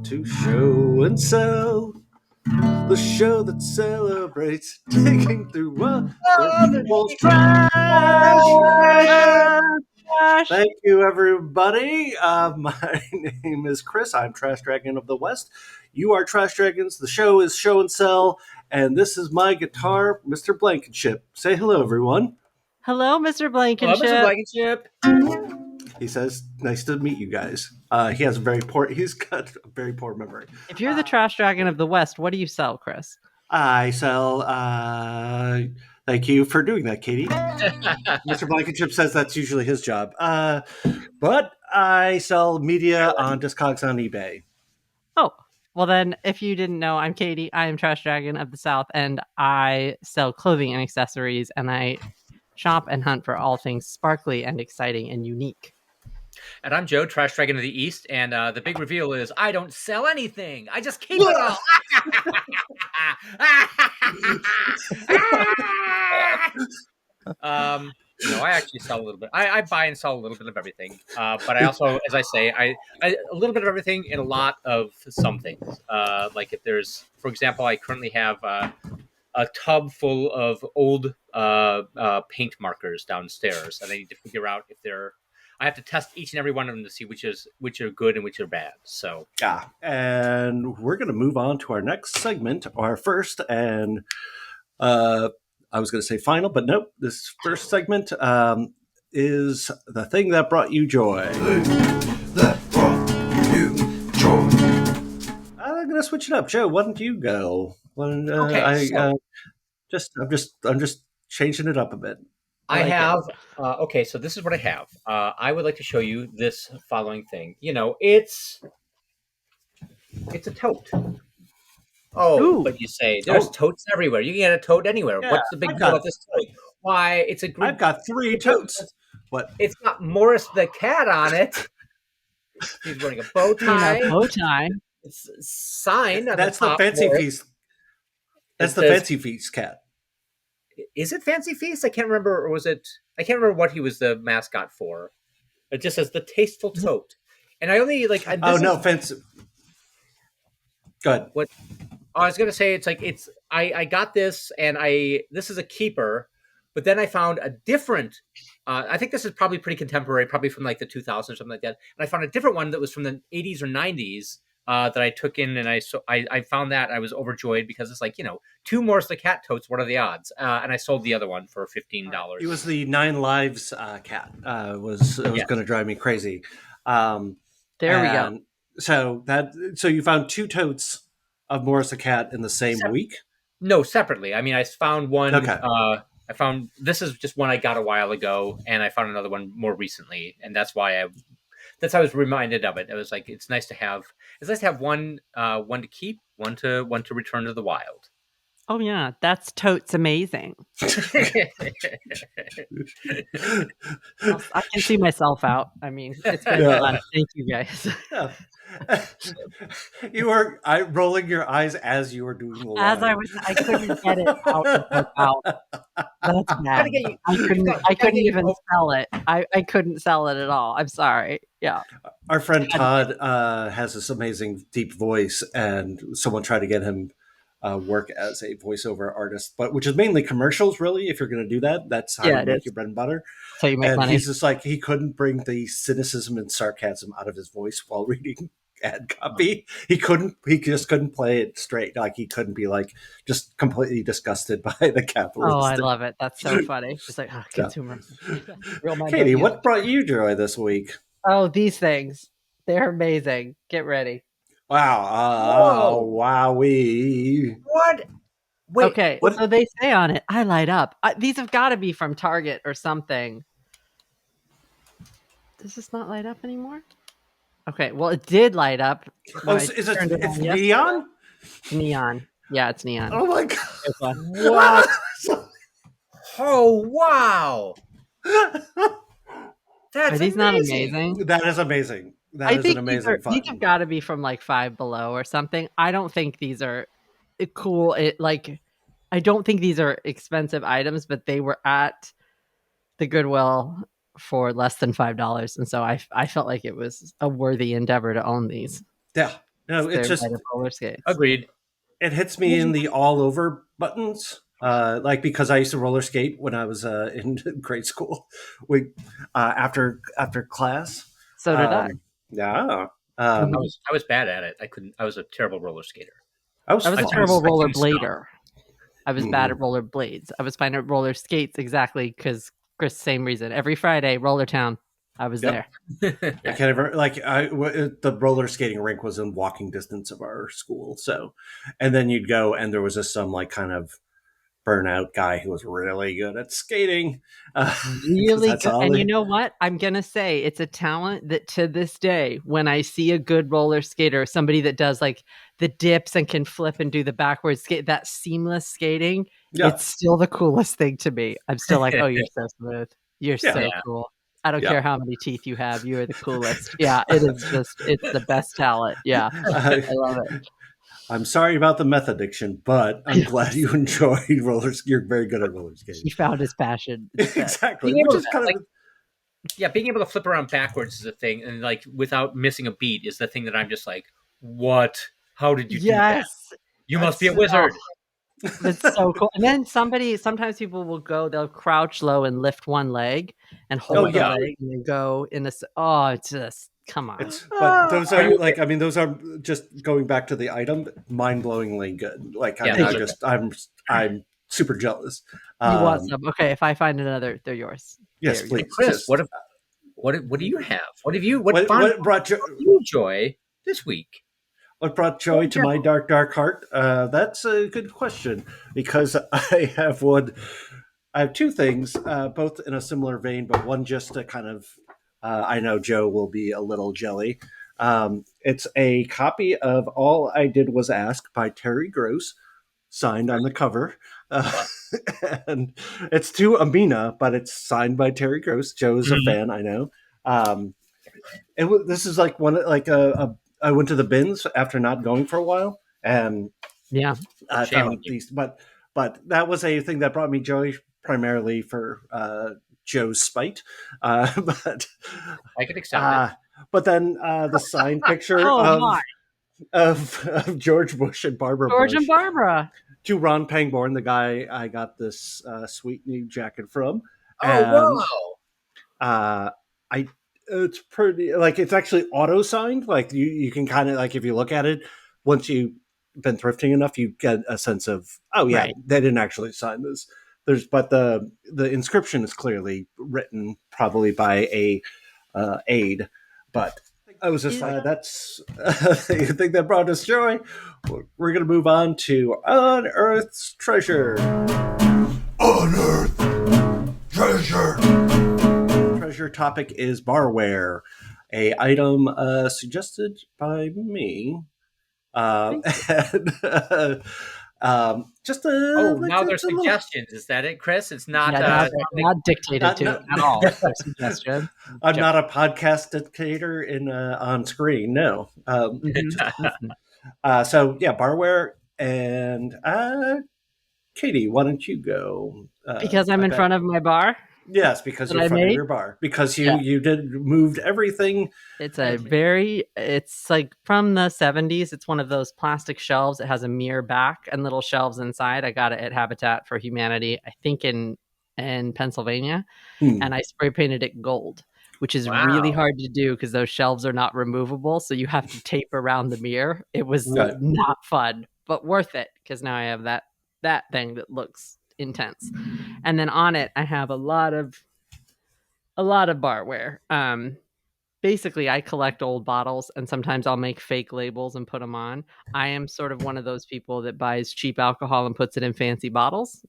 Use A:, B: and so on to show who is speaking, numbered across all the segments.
A: to Show and Sell, the show that celebrates digging through other people's trash. Thank you, everybody. My name is Chris. I'm Trash Dragon of the West. You are Trash Dragons. The show is Show and Sell, and this is my guitar, Mr. Blankenship. Say hello, everyone.
B: Hello, Mr. Blankenship.
C: Hello, Mr. Blankenship.
A: He says, "Nice to meet you guys." He's got a very poor memory.
B: If you're the Trash Dragon of the West, what do you sell, Chris?
A: I sell. Thank you for doing that, Katie. Mr. Blankenship says that's usually his job. But I sell media on Discogs on eBay.
B: Oh, well then, if you didn't know, I'm Katie. I am Trash Dragon of the South, and I sell clothing and accessories, and I shop and hunt for all things sparkly and exciting and unique.
C: And I'm Joe, Trash Dragon of the East, and the big reveal is I don't sell anything. I just keep it all. I actually sell a little bit. I buy and sell a little bit of everything. But I also, as I say, I a little bit of everything and a lot of some things. Like if there's, for example, I currently have a tub full of old paint markers downstairs, and I need to figure out if they're. I have to test each and every one of them to see which are good and which are bad. So
A: and we're going to move on to our next segment, our first and I was going to say final, but nope. This first segment is the thing that brought you joy. That brought you joy. I'm going to switch it up, Joe. Why don't you go?
C: Okay,
A: I'm just changing it up a bit.
C: I have. So this is what I have. I would like to show you this following thing. It's a tote. Oh,
B: Ooh.
C: But you say there's totes everywhere. You can get a tote anywhere.
A: Yeah,
C: What's the big deal about this tote? Why, it's a group.
A: I've got 3 totes. What?
C: It's got Morris the cat on it. He's wearing a bow tie. It's signed.
A: That's the Fancy Feast. That's the Fancy Feast cat.
C: Is it Fancy Feast? I can't remember. Or was it? I can't remember what he was the mascot for. It just says the Tasteful Tote, and I only like.
A: Fancy. Go ahead.
C: What? I was gonna say it's I got this and this is a keeper, but then I found a different. I think this is probably pretty contemporary, probably from like the 2000s or something like that. And I found a different one that was from the 80s or 90s. That I took in, and I found that I was overjoyed because it's like 2 Morris the Cat totes. What are the odds? And I sold the other one for $15.
A: It was the 9 Lives cat. Was going to drive me crazy.
B: There we go.
A: So you found 2 totes of Morris the Cat in the same week?
C: No, separately. I mean, I found one.
A: Okay.
C: I found this is just one I got a while ago, and I found another one more recently, and that's why I was reminded of it. It was like it's nice to have one to keep, one to return to the wild.
B: Oh yeah, that's totes amazing. I can see myself out. I mean, it's been fun. Thank you guys.
A: Yeah. You were rolling your eyes as you were doing the line.
B: As I couldn't get it out. That's bad. I couldn't even sell it. I couldn't sell it at all. I'm sorry. Yeah.
A: Our friend Todd has this amazing deep voice, and someone tried to get him work as a voiceover artist, which is mainly commercials. Really, if you're going to do that, that's how you make your bread and butter.
B: So you make money.
A: He's just like he couldn't bring the cynicism and sarcasm out of his voice while reading ad copy. He just couldn't play it straight. Like he couldn't be like just completely disgusted by the capitalist.
B: Oh, I love it. That's so funny. Just like consumer.
A: Katie, what brought you joy this week?
B: Oh, these things. They're amazing. Get ready.
A: Wow. Wowee.
C: What? Wait,
B: okay. What? So they say on it, I light up. These have got to be from Target or something. Does this not light up anymore? Okay. Well, it did light up.
A: It's neon?
B: Neon. Yeah, it's neon.
A: Oh my God.
C: Wow. Oh, wow.
B: Are these not amazing?
A: That is amazing.
B: I think these have got to be from like Five Below or something. I don't think these are cool. I don't think these are expensive items, but they were at the Goodwill for less than $5, and so I felt like it was a worthy endeavor to own these.
A: Yeah, No, it's
B: They're
A: just
B: better roller skates.
C: Agreed.
A: it hits me in the all over buttons. Like because I used to roller skate when I was in grade school. We after class.
B: So did I.
A: Yeah.
C: I was bad at it. I couldn't. I was a terrible roller skater.
A: I was
B: I was a
A: fine.
B: terrible
C: I
B: roller
C: couldn't stop.
B: blader. I was bad at roller blades. I was fine at roller skates exactly because Chris, same reason. Every Friday, Roller Town, I was
A: Yep.
B: there.
A: I can't ever the roller skating rink was in walking distance of our school. So, and then you'd go and there was some like kind of burnout guy who was really good at skating.
B: Really
A: that's
B: good.
A: all
B: And
A: they-
B: you know what? I'm going to say it's a talent that to this day, when I see a good roller skater, somebody that does like the dips and can flip and do the backwards skate, that seamless skating,
A: Yeah.
B: it's still the coolest thing to me. I'm still like, oh, you're so smooth. You're
A: Yeah.
B: so
C: Yeah.
B: cool. I don't
A: Yeah.
B: care how many teeth you have. You are the coolest. Yeah, it is just, it's the best talent. Yeah, I love it.
A: I'm sorry about the meth addiction, but I'm glad you enjoy You're very good at roller skating.
B: He found his passion. instead.
A: Exactly,
C: Being
A: which
C: able
A: is
C: to,
A: kind
C: like,
A: of
C: yeah, being able to flip around backwards is a thing, and like without missing a beat is the thing that I'm just like, what? How did you do that?
B: Yes.
C: You must be a
B: That's-
C: wizard.
B: That's so cool. And then sometimes people will go, they'll crouch low and lift one leg and hold the
A: yeah.
B: leg and then go in this. Oh, it's just, come on.
A: but those are like I mean those are just going back to the item, mind-blowingly good. Like
C: Yeah,
A: I'm
C: those
A: not
C: are
A: just I'm super jealous.
B: You want some? Okay, if I find another, they're yours.
A: Yes,
B: There you go.
A: please.
C: Chris,
A: Just-
C: what do you have? What have you?
A: what brought
C: you joy this week?
A: What brought joy to my dark heart? That's a good question because I have two things, both in a similar vein, but one just to kind of. I know Joe will be a little jelly. It's a copy of All I Did Was Ask by Terry Gross, signed on the cover. And it's to Amina, but it's signed by Terry Gross. Joe's a fan, I know. This is like I went to the bins after not going for a while, and
B: Yeah.
A: I
C: Shame on
A: found
C: you.
A: these. But that was a thing that brought me joy primarily for Joe's spite. But
C: I can accept it.
A: but then the signed picture
B: Oh, my.
A: of George Bush and Barbara
B: George
A: Bush
B: and Barbara.
A: to Ron Pangborn, the guy I got this sweet new jacket from.
C: Oh wow!
A: I it's pretty like it's actually auto signed. Like you can kind of like if you look at it, once you've been thrifting enough, you get a sense of
B: Right.
A: they didn't actually sign this. But the inscription is clearly written probably by a aide. But I was just like, that's the thing that brought us joy. We're gonna move on to Unearthed's treasure. Unearthed treasure. Treasure topic is barware, a item suggested by me. Just a
C: Now there's suggestions. Is that it, Chris? It's not.
B: Not dictated to at all. Suggestion.
A: I'm not a podcast dictator on screen. No. So yeah, barware and Katie, why don't you go?
B: Because I'm in front of my bar.
A: Yes, because you're in front of your bar. Because you moved everything.
B: It's it's like from the 70s. It's one of those plastic shelves. It has a mirror back and little shelves inside. I got it at Habitat for Humanity, I think in Pennsylvania. And I spray painted it gold, which is really hard to do because those shelves are not removable. So you have to tape around the mirror. It was not fun, but worth it because now I have that thing that looks intense. And then on it, I have a lot of barware. Basically, I collect old bottles and sometimes I'll make fake labels and put them on. I am sort of one of those people that buys cheap alcohol and puts it in fancy bottles.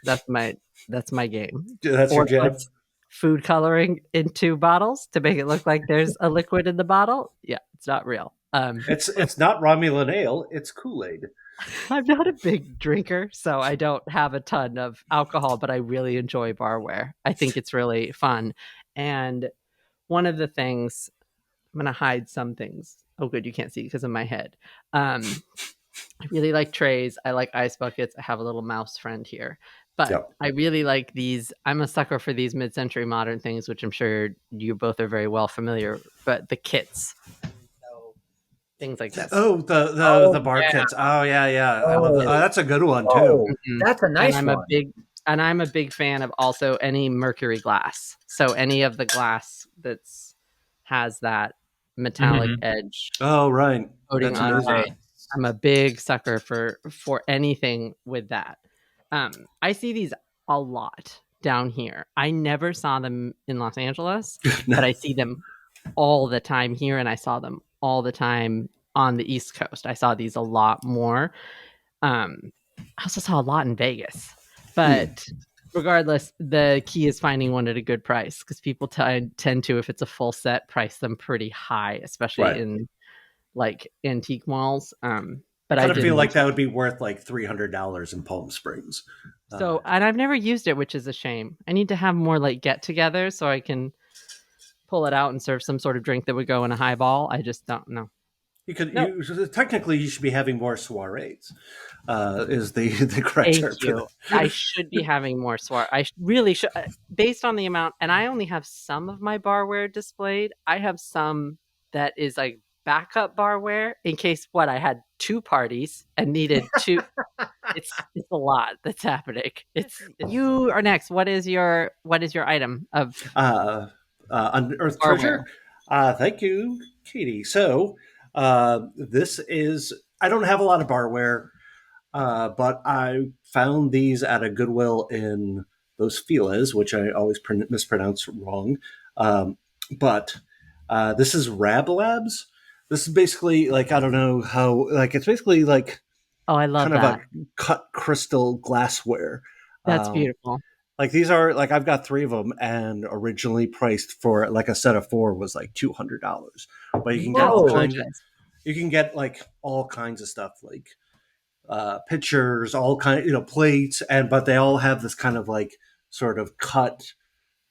B: That's my game.
A: That's your jam.
B: Food coloring into bottles to make it look like there's a liquid in the bottle. Yeah, it's not real.
A: It's not Romulan ale. It's Kool-Aid.
B: I'm not a big drinker, so I don't have a ton of alcohol, but I really enjoy barware. I think it's really fun. And one of the things, I'm going to hide some things. Oh, good. You can't see because of my head. I really like trays. I like ice buckets. I have a little mouse friend here. But I really like these. I'm a sucker for these mid-century modern things, which I'm sure you both are very well familiar. But the kits. things like this.
A: Oh, the bar
C: yeah.
A: kits. Oh yeah. I love that.
C: Oh,
A: Oh, that's a good one too.
C: oh, that's a nice
B: and
C: one.
B: I'm a big fan of also any mercury glass. So any of the glass that's has that metallic edge
A: Oh, right.
B: coating
A: That's
B: on
A: amazing.
B: top. I'm a big sucker for anything with that. I see these a lot down here. I never saw them in Los Angeles, but I see them all the time here, and I saw them all the time on the East Coast. I saw these a lot more. I also saw a lot in Vegas, but regardless, the key is finding one at a good price because people tend to, if it's a full set, price them pretty high, especially
A: Right.
B: in like antique malls. But
A: I
B: I
A: kind of feel
B: didn't.
A: like that would be worth like $300 in Palm Springs.
B: So, and I've never used it, which is a shame. I need to have more like get-togethers so I can pull it out and serve some sort of drink that would go in a highball. I just don't know.
A: You could
B: No.
A: technically you should be having more soirees. Is the correct term
B: Thank you. I should be having more swar. I really should, based on the amount. And I only have some of my barware displayed. I have some that is like backup barware in case I had 2 parties and needed 2. it's a lot that's happening. You are next. What is your item of
A: Unearthed
B: barware?
A: treasure? Thank you, Katie. So this is I don't have a lot of barware. But I found these at a Goodwill in those Filas, which I always mispronounce wrong. But this is Rab Labs. This is basically like, I don't know how, like, it's basically like
B: Oh, I love
A: kind of
B: that.
A: a cut crystal glassware.
B: That's beautiful.
A: Like these are like, I've got 3 of them, and originally priced for like a set of 4 was like $200. But you can get all kinds. You can get like all kinds of stuff, like pictures, all kind, plates, but they all have this kind of like sort of cut,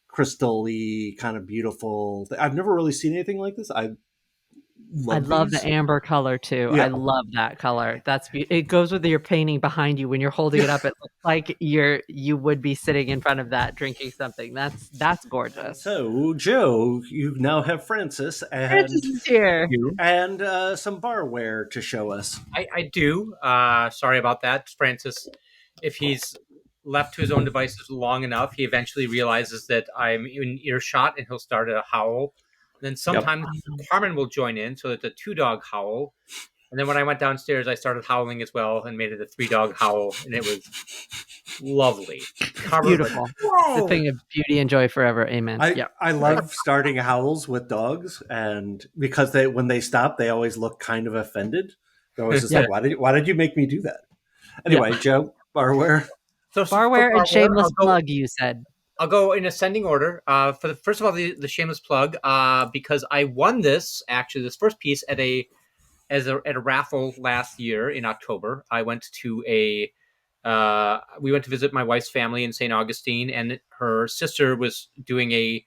A: crystal-y, kind of beautiful. I've never really seen anything like this. I love
B: the amber color too.
A: Yeah.
B: I love that color. It goes with your painting behind you when you're holding it up. It looks like you would be sitting in front of that drinking something. That's gorgeous.
A: So, Joe, you now have Francis and
B: Francis is here.
A: And some barware to show us.
C: I do. Sorry about that, Francis. If he's left to his own devices long enough, he eventually realizes that I'm in earshot, and he'll start a howl. And then sometimes Carmen will join in, so it's a 2-dog howl. And then when I went downstairs, I started howling as well and made it a 3-dog howl, and it was lovely.
B: Beautiful. The thing of beauty and joy forever. Amen.
A: I love starting howls with dogs, and because when they stop, they always look kind of offended. They're always just like, why did you make me do that? Anyway, Joe, barware.
C: So
B: barware and shameless plug, you said.
C: I'll go in ascending order. First of all, the shameless plug, because I won this first piece at a raffle last year in October. I went to we went to visit my wife's family in St. Augustine, and her sister was doing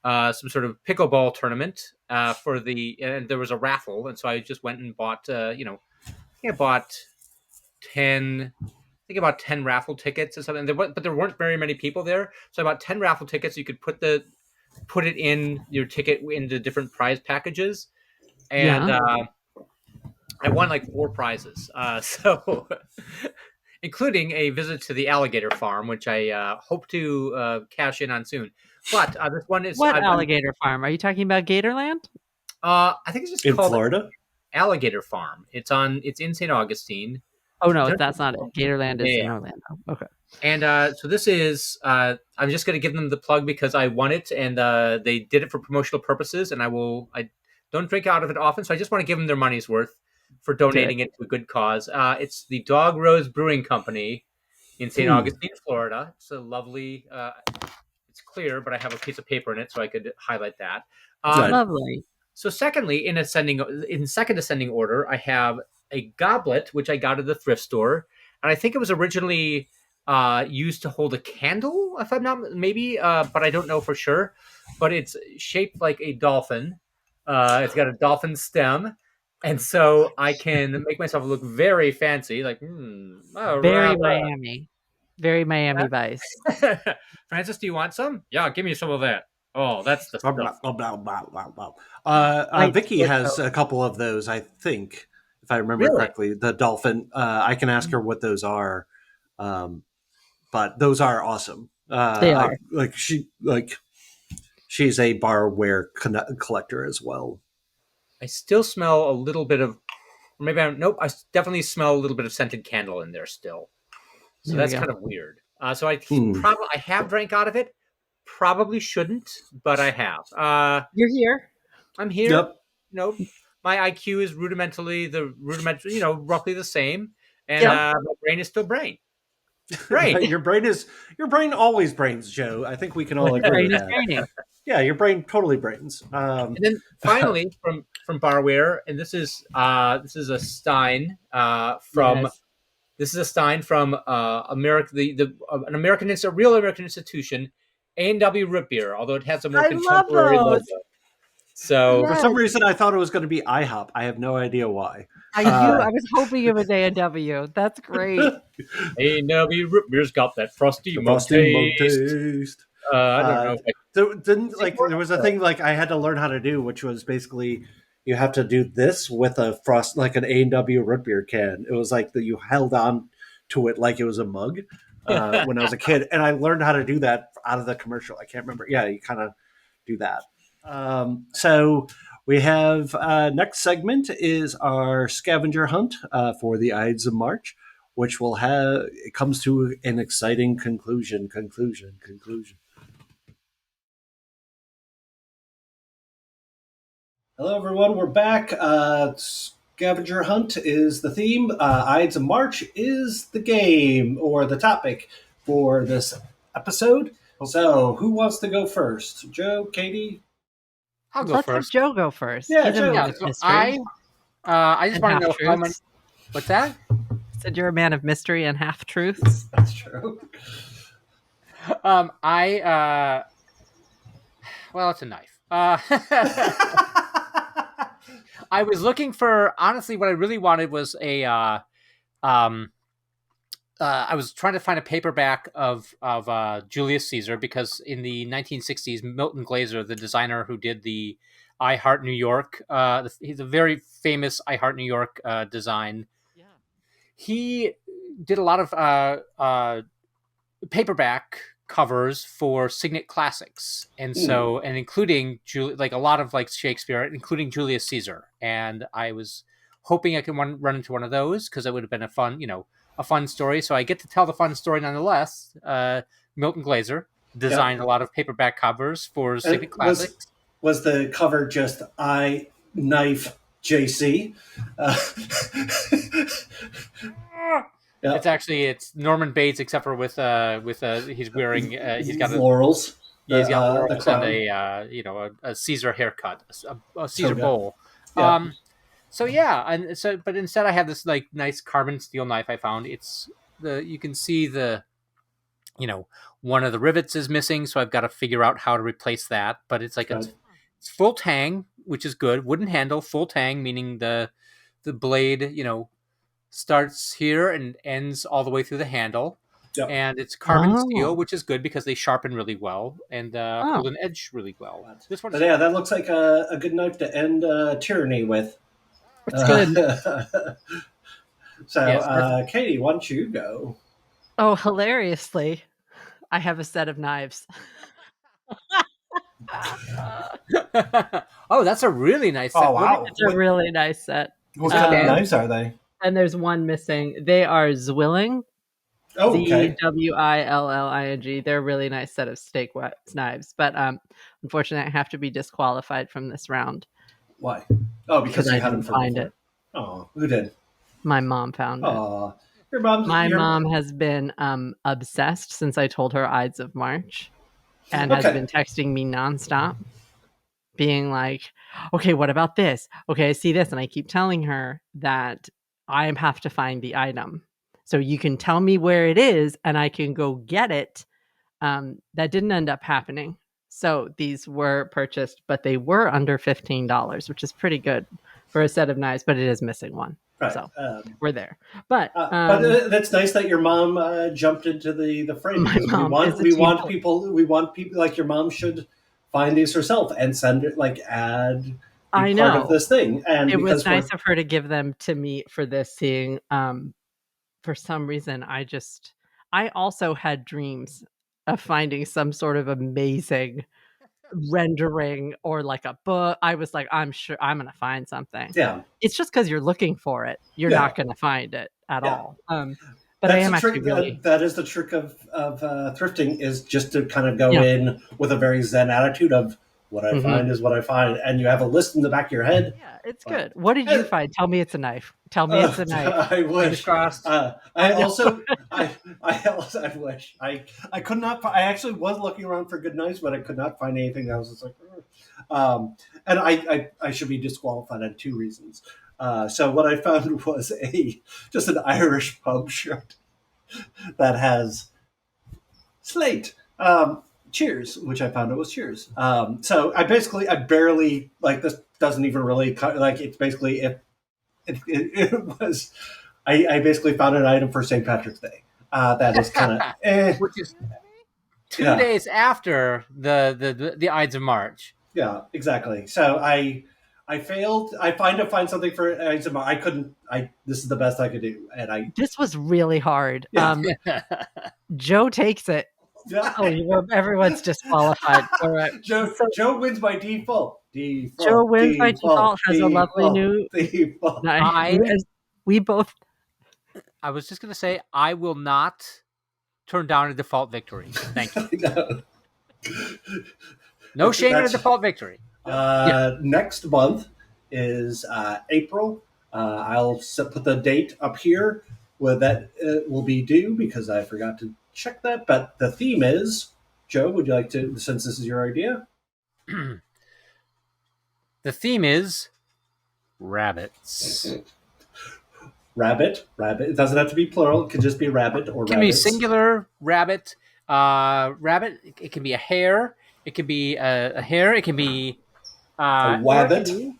C: some sort of pickleball tournament and there was a raffle, and so I just went and bought I bought 10 raffle tickets or something. But there weren't very many people there, so I bought 10 raffle tickets. You could put it in your ticket into different prize packages, and I won like 4 prizes. So including a visit to the alligator farm, which I hope to cash in on soon. But this one is
B: alligator farm? Are you talking about Gatorland?
C: I think it's just
A: in
C: called
A: Florida.
C: Alligator Farm. It's in St. Augustine.
B: Oh no, that's not it. Gatorland is in Orlando. Okay.
C: And so this is. I'm just going to give them the plug because I won it, and they did it for promotional purposes. And I don't drink out of it often, so I just want to give them their money's worth for donating it to a good cause. It's the Dog Rose Brewing Company in St. Augustine, Florida. It's a lovely. It's clear, but I have a piece of paper in it, so I could highlight that.
B: Lovely.
C: So, secondly, in second ascending order, I have a goblet which I got at the thrift store, and I think it was originally used to hold a candle, if I'm not but I don't know for sure. But it's shaped like a dolphin. It's got a dolphin stem. And so I can make myself look very fancy, like
B: very Miami, very Miami Vice.
C: Francis, do you want some? Yeah, give me some of that. Oh, that's the
A: Blah,
C: stuff.
A: blah, blah, blah, blah, blah.
B: Light
A: Vicky
B: split
A: has
B: coat.
A: a couple of those, I think, if I remember
C: Really?
A: correctly. The dolphin. I can ask her what those are, um, but those are awesome.
B: They are.
A: She's a barware collector as well.
C: I still smell a little bit of, or maybe nope. I definitely smell a little bit of scented candle in there still. So
B: There we
C: that's
B: go.
C: kind of weird. So I
A: Hmm.
C: probably I have drank out of it. Probably shouldn't, but I have.
B: You're here.
C: I'm here.
A: Yep.
C: My IQ is rudimentary, roughly the same, and
B: Yep.
C: my brain is still brain.
A: Your brain always brains, Joe. I think we can all
B: When your
A: agree
B: brain
A: with
B: is
A: that.
B: training.
A: Yeah, your brain totally brains.
C: And then finally from Barware, and this is a Stein from
B: Yes.
C: this is a Stein from America, a real American institution, A&W Root Beer, although it has a more
B: I love
C: contemporary
B: those.
C: logo. So
A: For some
B: Yes.
A: reason, I thought it was going to be IHOP. I have no idea why.
B: I knew. I was hoping it was A&W. That's great.
C: A&W Root Beer's got that frosty
A: The
C: mug
A: frosty mug
C: taste.
A: taste.
C: I don't know.
A: There was a thing like I had to learn how to do, which was basically you have to do this with a frost like an A&W root beer can. It was like that you held on to it like it was a mug when I was a kid, and I learned how to do that out of the commercial. I can't remember. Yeah, you kind of do that. So we have next segment is our scavenger hunt for the Ides of March, which will have it comes to an exciting conclusion. Hello, everyone. We're back. Scavenger Hunt is the theme. Ides of March is the game or the topic for this episode. So, who wants to go first? Joe, Katie?
C: I'll go
B: Let's have
C: first.
B: Joe go first.
A: Yeah,
B: He's a
A: Joe.
B: man
C: Yeah,
B: of
C: so
B: mystery
C: I just
B: and
C: want
B: half
C: to know how many.
B: truths.
C: What's that?
B: Said you're a man of mystery and half truths.
A: That's true.
C: Well, it's a knife. I was looking for, honestly, what I really wanted was I was trying to find a paperback of Julius Caesar, because in the 1960s, Milton Glaser, the designer who did the I Heart New York, he's a very famous I Heart New York design.
B: Yeah.
C: He did a lot of paperback covers for Signet Classics, and including a lot of like Shakespeare, including Julius Caesar. And I was hoping I could run into one of those, because it would have been a fun story. So I get to tell the fun story nonetheless. Milton Glaser designed a lot of paperback covers for Signet Classics.
A: Was the cover just I knife JC?
C: Yep. It's Norman Bates, except for with he's wearing he's got
A: laurels.
C: He's got laurels and a Caesar haircut, a Caesar bowl.
A: Yeah.
C: But instead I have this like nice carbon steel knife I found. You can see one of the rivets is missing, so I've got to figure out how to replace that. But it's like it's full tang, which is good. Wooden handle, full tang, meaning the blade, starts here and ends all the way through the handle. Yep. And it's carbon steel, which is good because they sharpen really well and hold an edge really well.
A: This one, that looks like a good knife to end tyranny with.
B: It's good.
A: So, yes, Katie, why don't you go?
B: Oh, hilariously, I have a set of knives.
C: Oh, that's a really nice set.
A: Oh, wow.
B: It's a really nice set.
A: What kind of knives are they?
B: And there's one missing. They are Zwilling.
A: Oh, okay.
B: Zwilling. They're a really nice set of steak knives. But unfortunately, I have to be disqualified from this round.
A: Why? Oh, because you hadn't
B: find it.
A: Oh, who did?
B: My mom found it.
A: My
B: mom has been obsessed since I told her Ides of March, and has been texting me nonstop, being like, okay, what about this? Okay, I see this. And I keep telling her that I have to find the item. So you can tell me where it is and I can go get it. That didn't end up happening. So these were purchased, but they were under $15, which is pretty good for a set of knives, but it is missing one. Right. So we're there. But
A: that's nice that your mom jumped into the frame.
B: My mom
A: we want people like your mom should find these herself and send it, like add be
B: I
A: part of
B: know.
A: this thing. And
B: It was
A: because
B: nice of her to give them to me for this seeing. For some reason, I also had dreams of finding some sort of amazing rendering or like a book. I was like, I'm sure I'm gonna find something.
A: yeah,
B: It's just because you're looking for it. You're
A: Yeah.
B: not gonna find it at
A: Yeah.
B: all. But I
A: that's
B: am
A: the
B: actually
A: trick.
B: really
A: That is the trick of thrifting, is just to kind of go
B: Yeah.
A: in with a very zen attitude of what I
B: Mhm.
A: find is what I find, and you have a list in the back of your head.
B: Yeah, it's
A: Right.
B: good. What did you find? Tell me it's a knife. Tell me it's a knife.
A: I wish.
C: Fingers crossed.
A: I
B: know.
A: also, I wish. I could not. I actually was looking around for good knives, but I could not find anything. I was just like, and I should be disqualified on 2 reasons. So what I found was just an Irish pub shirt that has Slate. Cheers, which I found it was Cheers. So I barely, like, this doesn't even really like, it's basically it was. I basically found an item for St. Patrick's Day. That is kind of
C: Which is 2
A: Yeah.
C: days after the Ides of March.
A: Yeah, exactly. So I failed. I find something for eczema. I couldn't. This is the best I could do, and
B: This was really hard.
A: Yeah.
B: Joe takes it.
A: Yeah.
B: Everyone's disqualified for it.
A: Joe wins by default.
B: Joe wins by default. Has a lovely new.
A: default.
B: We both.
C: I was just going to say, I will not turn down a default victory. Thank you. No shame in a default victory.
A: Next month is April. I'll put the date up here where that will be due, because I forgot to check that. But the theme is, Joe, would you like to, since this is your idea?
C: The theme is rabbits.
A: Rabbit. It doesn't have to be plural. It could just be rabbit or rabbits.
C: It can be singular rabbit. Rabbit. It can be a hare. It can be a hare. It can be
A: a wabbit.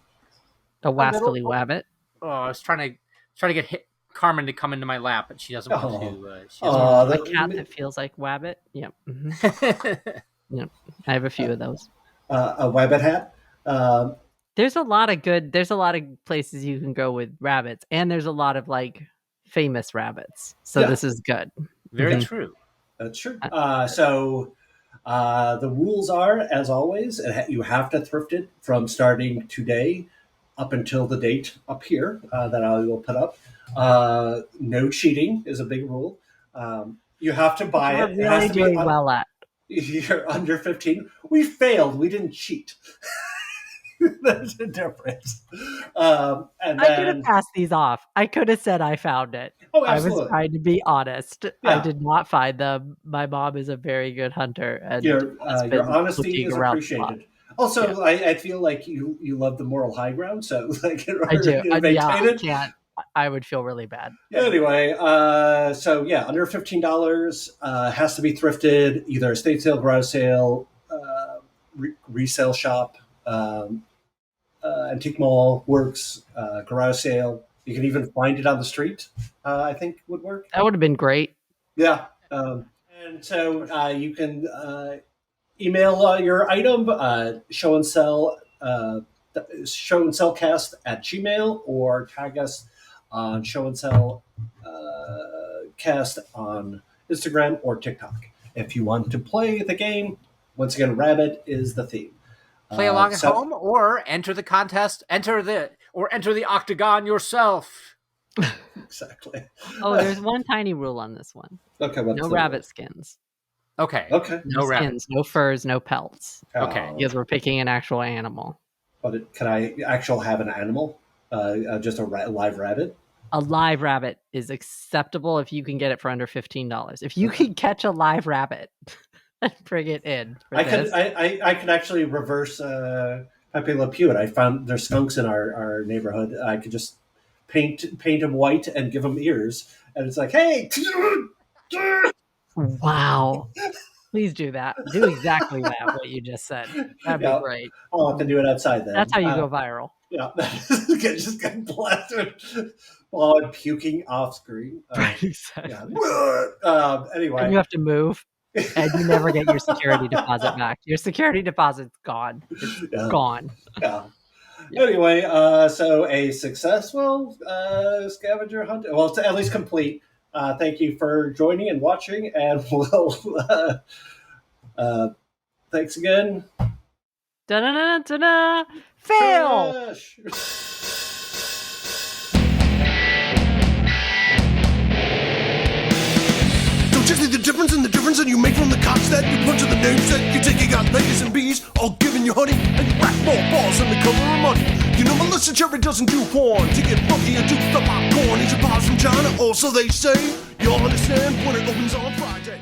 B: A wascally wabbit.
C: Oh, I was trying to get Carmen to come into my lap, but she doesn't want to.
B: A cat that feels like wabbit. Yep. Mm-hmm. Yep. I have a few of those.
A: A wabbit hat.
B: There's a lot of places you can go with rabbits, and there's a lot of like famous rabbits. So this is good.
C: Very true.
A: That's true. So the rules are, as always, you have to thrift it from starting today up until the date up here that I will put up. No cheating is a big rule. You have to buy it. It has to be
B: well at.
A: You're under 15. We failed. We didn't cheat. There's a difference. I
B: could have passed these off. I could have said I found it.
A: Oh, absolutely.
B: I was trying to be honest. Yeah. I did not find them. My mom is a very good hunter, and
A: your honesty is appreciated. Also, I feel like you love the moral high ground, so like
B: I do. I would feel really bad.
A: Anyway, under $15 has to be thrifted, either estate sale, garage sale, resale shop, antique mall, works, garage sale. You can even find it on the street. I think would work.
B: That would have been great.
A: Yeah, and so you can email your item, showandsellcast at Gmail, or tag us on ShowAndSell cast on Instagram or TikTok. If you want to play the game, once again, rabbit is the theme.
C: Play along at home, or enter the contest. Enter the octagon yourself.
A: Exactly.
B: Oh, there's one tiny rule on this one.
A: Okay.
B: No rabbit skins.
C: Okay.
B: No skins, no furs, no pelts.
C: Okay.
B: Because we're picking an actual animal.
A: But can I actually have an animal? Just a live rabbit?
B: A live rabbit is acceptable if you can get it for under $15. If you can catch a live rabbit and bring it in.
A: I could actually reverse Pepe Le Pew. I found there's skunks in our neighborhood. I could just paint them white and give them ears, and it's like, hey.
B: Wow. Please do that. Do exactly that, what you just said. That'd be great.
A: I'll have to do it outside then.
B: That's how you go viral.
A: Yeah. Just get blasted while I'm puking off screen.
B: Exactly.
A: Anyway.
B: And you have to move. and you never get your security deposit back. Your security deposit's gone. It's gone.
A: Yeah. Anyway, so a successful scavenger hunt. Well, it's at least complete. Thank you for joining and watching, and we'll thanks again.
B: Da-da-da-da-da! Fail!
A: Trash.
D: Don't you see the difference in the difference that you make from the cops that you punch in the names that you take? You got ladies and bees all giving you honey, and you whack more balls in the color of money. You know Melissa Cherry doesn't do porn to get funky and do the popcorn. Eat your paws from China, or so they say. You'll understand when it opens on Friday.